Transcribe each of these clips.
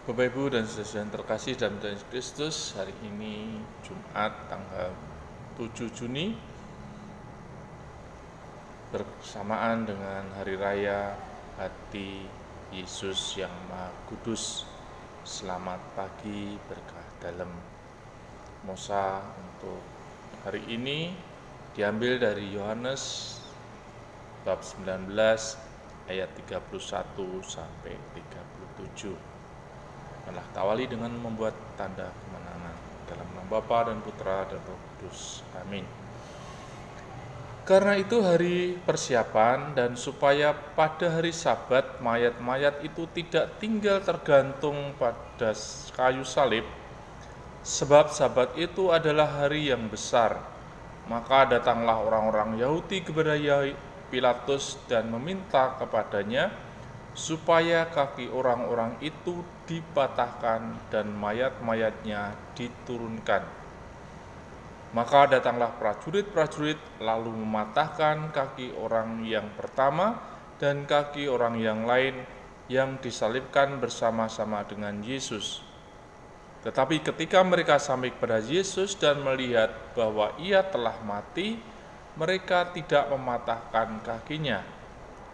Bapak Ibu dan saudara yang terkasih dalam Tuhan Yesus Kristus, hari ini Jumat tanggal 7 Juni bersamaan dengan Hari Raya Hati Yesus yang Maha Kudus. Selamat pagi berkah dalam. Mosa untuk hari ini diambil dari Yohanes bab 19 ayat 31 sampai 37. Malah tawali dengan membuat tanda kemenangan dalam nama Bapa dan Putra dan Roh Kudus. Amin. Karena itu hari persiapan, dan supaya pada hari Sabat mayat-mayat itu tidak tinggal tergantung pada kayu salib, sebab Sabat itu adalah hari yang besar, maka datanglah orang-orang Yahudi kepada Pilatus dan meminta kepadanya supaya kaki orang-orang itu dipatahkan dan mayat-mayatnya diturunkan. Maka datanglah prajurit-prajurit lalu mematahkan kaki orang yang pertama dan kaki orang yang lain yang disalibkan bersama-sama dengan Yesus. Tetapi ketika mereka sampai kepada Yesus dan melihat bahwa ia telah mati, mereka tidak mematahkan kakinya.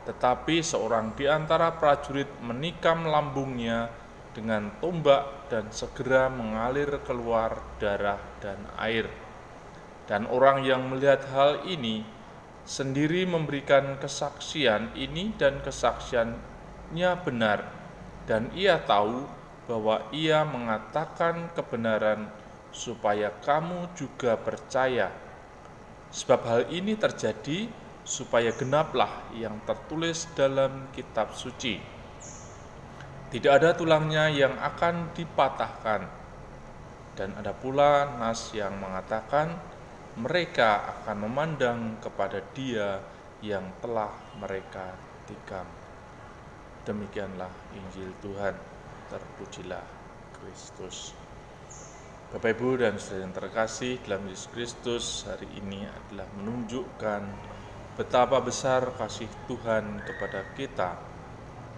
Tetapi seorang di antara prajurit menikam lambungnya dengan tombak dan segera mengalir keluar darah dan air. Dan orang yang melihat hal ini sendiri memberikan kesaksian ini, dan kesaksiannya benar, dan ia tahu bahwa ia mengatakan kebenaran supaya kamu juga percaya. Sebab hal ini terjadi supaya genaplah yang tertulis dalam kitab suci. Tidak ada tulangnya yang akan dipatahkan. Dan ada pula nas yang mengatakan mereka akan memandang kepada Dia yang telah mereka tikam. Demikianlah Injil Tuhan. Terpujilah Kristus. Bapak Ibu dan saudara yang terkasih dalam Yesus Kristus, hari ini adalah menunjukkan betapa besar kasih Tuhan kepada kita.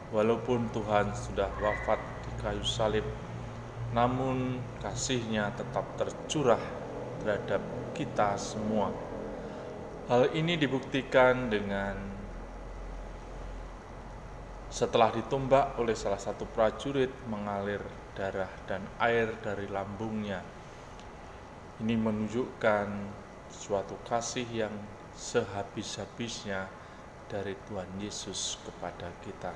Walaupun Tuhan sudah wafat di kayu salib, namun kasih-Nya tetap tercurah terhadap kita semua. Hal ini dibuktikan dengan setelah ditumbak oleh salah satu prajurit mengalir darah dan air dari lambungnya. Ini menunjukkan suatu kasih yang sehabis-habisnya dari Tuhan Yesus kepada kita.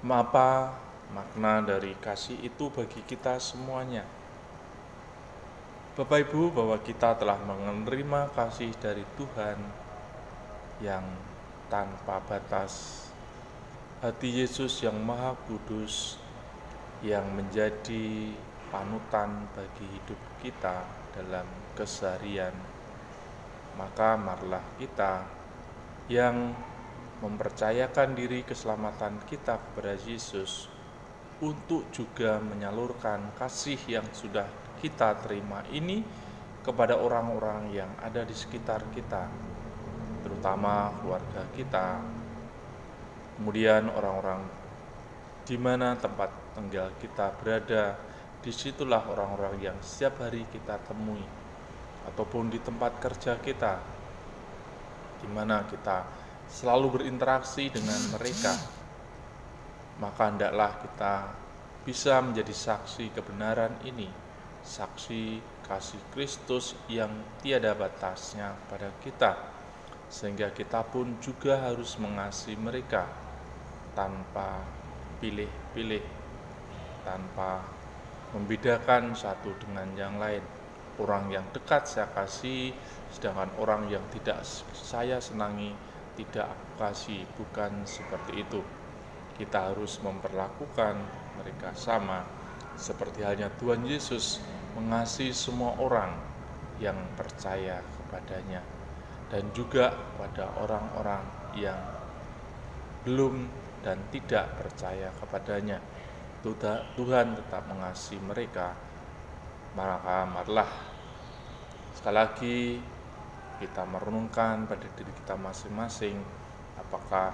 Apa makna dari kasih itu bagi kita semuanya? Bapak Ibu, bahwa kita telah menerima kasih dari Tuhan yang tanpa batas. Hati Yesus yang Maha Kudus yang menjadi panutan bagi hidup kita dalam keseharian. Maka marilah kita yang mempercayakan diri keselamatan kita kepada Yesus untuk juga menyalurkan kasih yang sudah kita terima ini kepada orang-orang yang ada di sekitar kita, terutama keluarga kita, kemudian orang-orang di mana tempat tinggal kita berada. Disitulah orang-orang yang setiap hari kita temui, ataupun di tempat kerja kita, di mana kita selalu berinteraksi dengan mereka. Maka hendaklah kita bisa menjadi saksi kebenaran ini, saksi kasih Kristus yang tiada batasnya pada kita, sehingga kita pun juga harus mengasihi mereka tanpa pilih-pilih, tanpa membedakan satu dengan yang lain. Orang yang dekat saya kasih, sedangkan orang yang tidak saya senangi tidak aku kasih. Bukan seperti itu. Kita harus memperlakukan mereka sama, seperti halnya Tuhan Yesus mengasihi semua orang yang percaya kepadanya, dan juga pada orang-orang yang belum dan tidak percaya kepadanya. Tuhan tetap mengasihi mereka. Maka marilah sekali lagi kita merenungkan pada diri kita masing-masing, apakah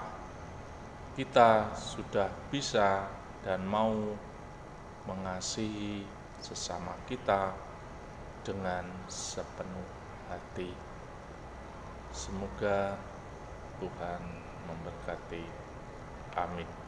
kita sudah bisa dan mau mengasihi sesama kita dengan sepenuh hati. Semoga Tuhan memberkati. Amin.